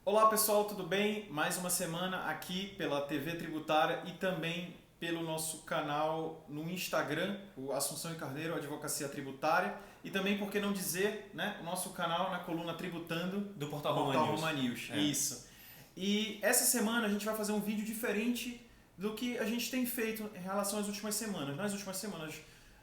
Olá pessoal, tudo bem? Mais uma semana aqui pela TV Tributária e também pelo nosso canal no Instagram, o Assunção e Carneiro Advocacia Tributária, e também, por que não dizer, né, o nosso canal na coluna Tributando Do Portal Roma News. Isso. E essa semana a gente vai fazer um vídeo diferente do que a gente tem feito em relação às últimas semanas. Nas últimas semanas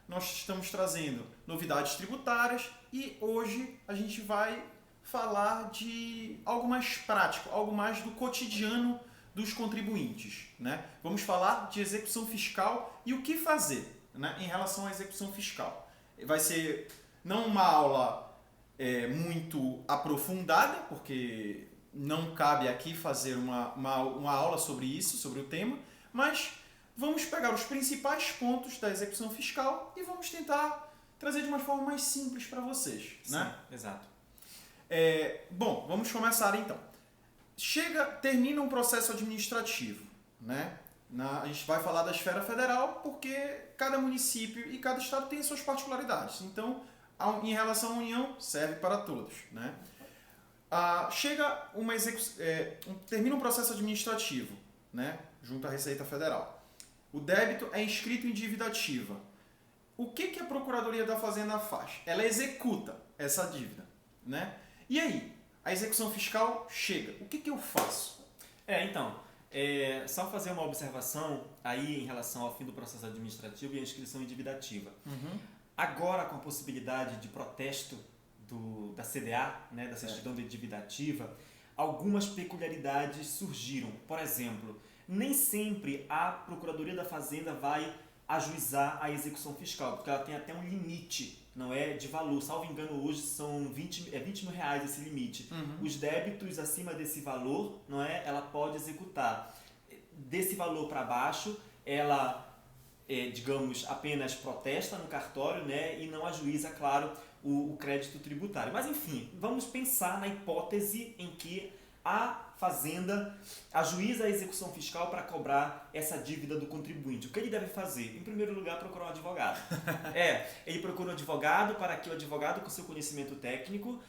nós estamos trazendo novidades tributárias e hoje a gente vai falar de algo mais prático, algo mais do cotidiano dos contribuintes, né? Vamos falar de execução fiscal e o que fazer, né, em relação à execução fiscal. Vai ser não uma aula muito aprofundada, porque não cabe aqui fazer uma aula sobre isso, sobre o tema, mas vamos pegar os principais pontos da execução fiscal e vamos tentar trazer de uma forma mais simples para vocês, né? Sim, exato. Bom, vamos começar então. Termina um processo administrativo, né? A gente vai falar da esfera federal porque cada município e cada estado tem as suas particularidades. Então, em relação à União, serve para todos, né? Termina um processo administrativo, né, junto à Receita Federal. O débito é inscrito em dívida ativa. O que a Procuradoria da Fazenda faz? Ela executa essa dívida, né? E aí, a execução fiscal chega. O que eu faço? Só fazer uma observação aí em relação ao fim do processo administrativo e a inscrição em dívida ativa. Agora, com a possibilidade de protesto da CDA, né, da certidão de dívida ativa, algumas peculiaridades surgiram. Por exemplo, nem sempre a Procuradoria da Fazenda vai ajuizar a execução fiscal, porque ela tem até um limite, não é, de valor. Salvo engano, hoje são 20 mil reais esse limite. Os débitos acima desse valor, não é, ela pode executar. Desse valor para baixo, ela digamos, apenas protesta no cartório, né, e não ajuiza, claro, o crédito tributário. Mas, enfim, vamos pensar na hipótese em que a Fazenda ajuiza a execução fiscal para cobrar essa dívida do contribuinte. O que ele deve fazer? Em primeiro lugar, procurar um advogado. Ele procura um advogado para que o advogado, com seu conhecimento técnico,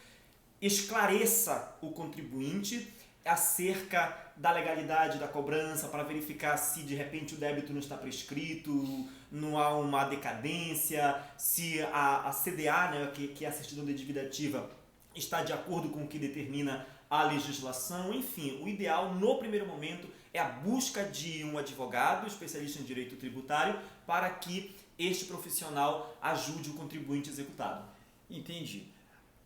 esclareça o contribuinte acerca da legalidade da cobrança, para verificar se de repente o débito não está prescrito, não há uma decadência, se a CDA, né, que é a certidão de dívida ativa, está de acordo com o que determina a legislação. Enfim, o ideal no primeiro momento é a busca de um advogado especialista em direito tributário para que este profissional ajude o contribuinte executado. Entendi.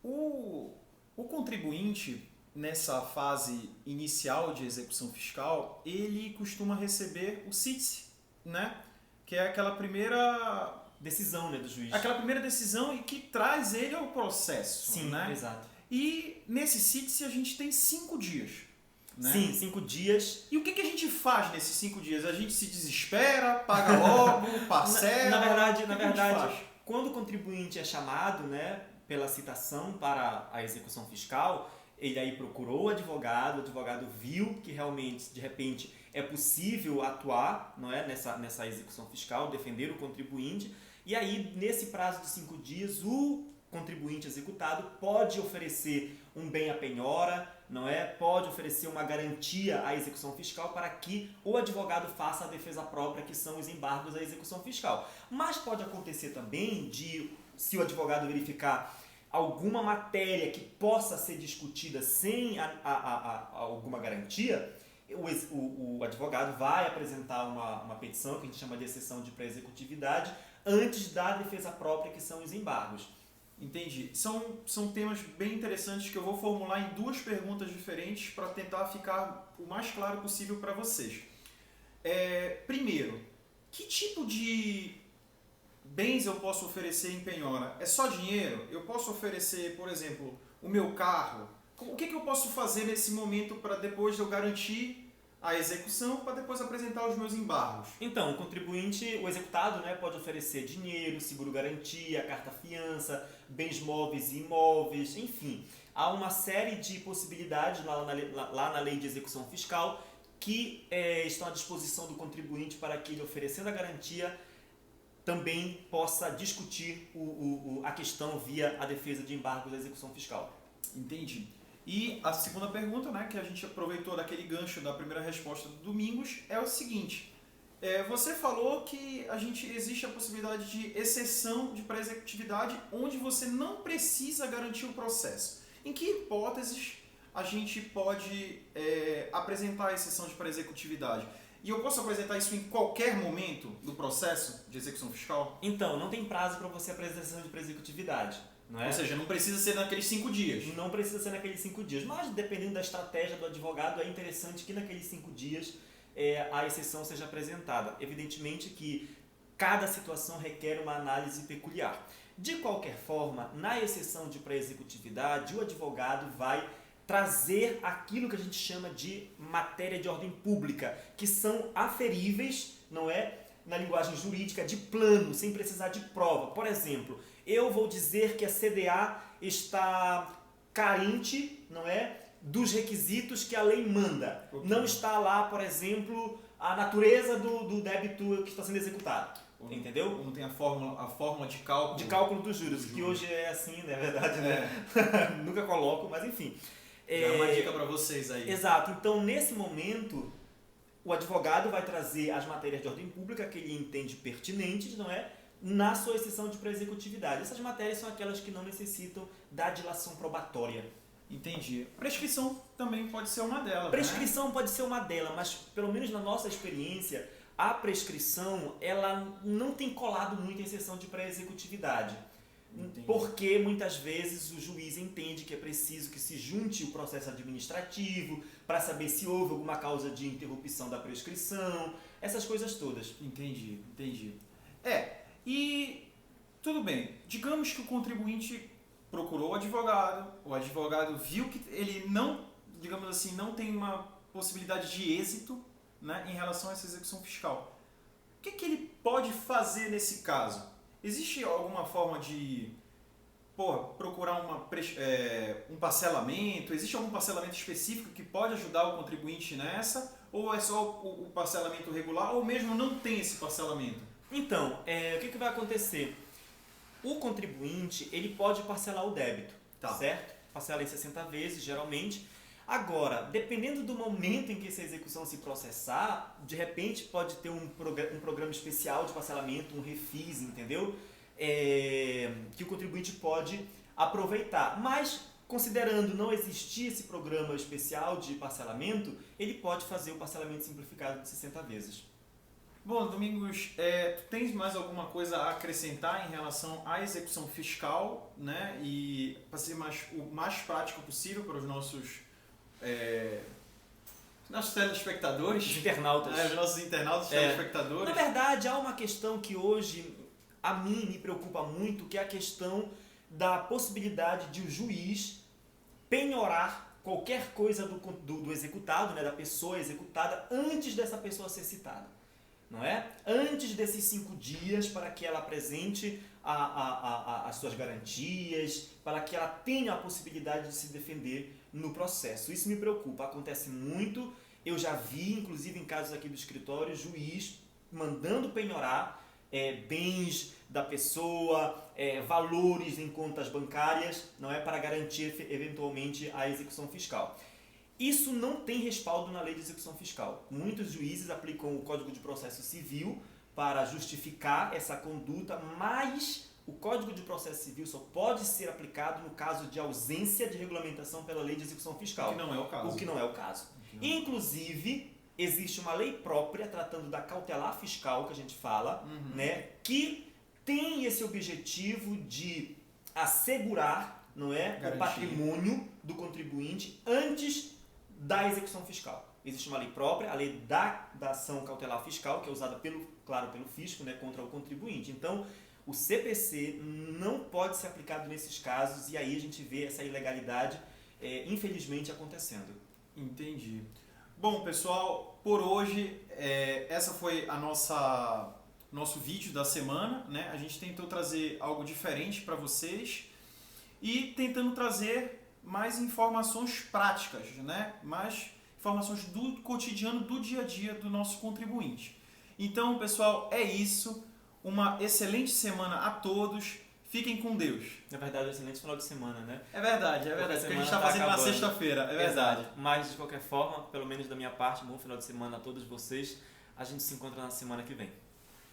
O contribuinte, nessa fase inicial de execução fiscal, ele costuma receber o CITSE, né? Que é aquela primeira decisão, né, do juiz. Aquela primeira decisão e que traz ele ao processo. Sim, né? Exato. E nesse CITSE a gente tem 5 dias. Né? Sim, 5 dias. E o que a gente faz nesses 5 dias? A gente se desespera, paga logo, parcela? Na verdade, quando o contribuinte é chamado, né, pela citação para a execução fiscal, ele aí procurou o advogado viu que realmente, de repente, é possível atuar, não é, nessa execução fiscal, defender o contribuinte, e aí, nesse prazo de 5 dias, o contribuinte executado pode oferecer um bem à penhora, não é? Pode oferecer uma garantia à execução fiscal para que o advogado faça a defesa própria, que são os embargos à execução fiscal. Mas pode acontecer também se o advogado verificar alguma matéria que possa ser discutida sem alguma garantia, o advogado vai apresentar uma petição, que a gente chama de exceção de pré-executividade, antes da defesa própria, que são os embargos. Entendi. São temas bem interessantes que eu vou formular em 2 perguntas diferentes para tentar ficar o mais claro possível para vocês. Primeiro, que tipo de bens eu posso oferecer em penhora? É só dinheiro? Eu posso oferecer, por exemplo, o meu carro? O que eu posso fazer nesse momento para depois eu garantir a execução, para depois apresentar os meus embargos? Então, o contribuinte, o executado, né, pode oferecer dinheiro, seguro-garantia, carta-fiança, bens móveis e imóveis, enfim. Há uma série de possibilidades lá na lei de execução fiscal que estão à disposição do contribuinte para que ele, oferecendo a garantia, também possa discutir a questão via a defesa de embargos da execução fiscal. Entendi. E a segunda pergunta, né, que a gente aproveitou daquele gancho da primeira resposta do Domingos, é o seguinte. Você falou que existe a possibilidade de exceção de pré-executividade onde você não precisa garantir o processo. Em que hipóteses a gente pode apresentar a exceção de pré-executividade? E eu posso apresentar isso em qualquer momento do processo de execução fiscal? Então, não tem prazo para você apresentação de pré-executividade. Não é? Ou seja, não precisa ser naqueles 5 dias. Não precisa ser naqueles 5 dias, mas dependendo da estratégia do advogado, é interessante que naqueles 5 dias a exceção seja apresentada. Evidentemente que cada situação requer uma análise peculiar. De qualquer forma, na exceção de pré-executividade, o advogado vai trazer aquilo que a gente chama de matéria de ordem pública, que são aferíveis, não é? Na linguagem jurídica, de plano, sem precisar de prova. Por exemplo, eu vou dizer que a CDA está carente, não é, dos requisitos que a lei manda. Okay. Não está lá, por exemplo, a natureza do débito que está sendo executado. Entendeu? Não tem a fórmula de cálculo. De cálculo dos juros, que hoje é assim, né? É verdade, né? Nunca coloco, mas enfim. É uma dica para vocês aí. Exato. Então, nesse momento, o advogado vai trazer as matérias de ordem pública que ele entende pertinentes, não é? Na sua exceção de pré-executividade. Essas matérias são aquelas que não necessitam da dilação probatória. Entendi. Prescrição também pode ser uma delas. Prescrição, né? Pode ser uma delas, mas pelo menos na nossa experiência, a prescrição ela não tem colado muito em exceção de pré-executividade. Entendi. Porque muitas vezes o juiz entende que é preciso que se junte o processo administrativo para saber se houve alguma causa de interrupção da prescrição, essas coisas todas. Entendi. E tudo bem, digamos que o contribuinte procurou o advogado viu que ele não, digamos assim, não tem uma possibilidade de êxito, né, em relação a essa execução fiscal. O que ele pode fazer nesse caso? Existe alguma forma de procurar um parcelamento? Existe algum parcelamento específico que pode ajudar o contribuinte nessa? Ou é só o parcelamento regular? Ou mesmo não tem esse parcelamento? Então, o que vai acontecer? O contribuinte ele pode parcelar o débito, certo? Parcela em 60 vezes, geralmente. Agora, dependendo do momento em que essa execução se processar, de repente pode ter um programa especial de parcelamento, um refis, entendeu? Que o contribuinte pode aproveitar. Mas, considerando não existir esse programa especial de parcelamento, ele pode fazer o parcelamento simplificado de 60 vezes. Bom, Domingos, tu tens mais alguma coisa a acrescentar em relação à execução fiscal, né? E para ser o mais prático possível para os nossos telespectadores. Os internautas. Os nossos internautas, telespectadores. Na verdade, há uma questão que hoje a mim me preocupa muito, que é a questão da possibilidade de o juiz penhorar qualquer coisa do executado, né? Da pessoa executada, antes dessa pessoa ser citada. Não é? Antes desses 5 dias para que ela apresente as suas garantias, para que ela tenha a possibilidade de se defender no processo. Isso me preocupa, acontece muito. Eu já vi, inclusive em casos aqui do escritório, juiz mandando penhorar bens da pessoa, valores em contas bancárias, não é, para garantir eventualmente a execução fiscal. Isso não tem respaldo na lei de execução fiscal. Muitos juízes aplicam o Código de Processo Civil para justificar essa conduta, mas o Código de Processo Civil só pode ser aplicado no caso de ausência de regulamentação pela lei de execução fiscal. O que não é o caso. O que não é o caso. Inclusive, existe uma lei própria tratando da cautelar fiscal, que a gente fala, né, que tem esse objetivo de assegurar, não é, o patrimônio do contribuinte antes da execução fiscal. Existe uma lei própria, a lei da ação cautelar fiscal, que é usada pelo fisco, né, contra o contribuinte. Então, o CPC não pode ser aplicado nesses casos e aí a gente vê essa ilegalidade, infelizmente, acontecendo. Entendi. Bom, pessoal, por hoje, essa foi nosso vídeo da semana, né? A gente tentou trazer algo diferente para vocês e tentando trazer mais informações práticas, né? Mais informações do cotidiano, do dia a dia do nosso contribuinte. Então, pessoal, é isso. Uma excelente semana a todos. Fiquem com Deus. Na verdade, um excelente final de semana, né? É verdade, porque a gente está fazendo na sexta-feira, é verdade. Exato. Mas, de qualquer forma, pelo menos da minha parte, um bom final de semana a todos vocês. A gente se encontra na semana que vem.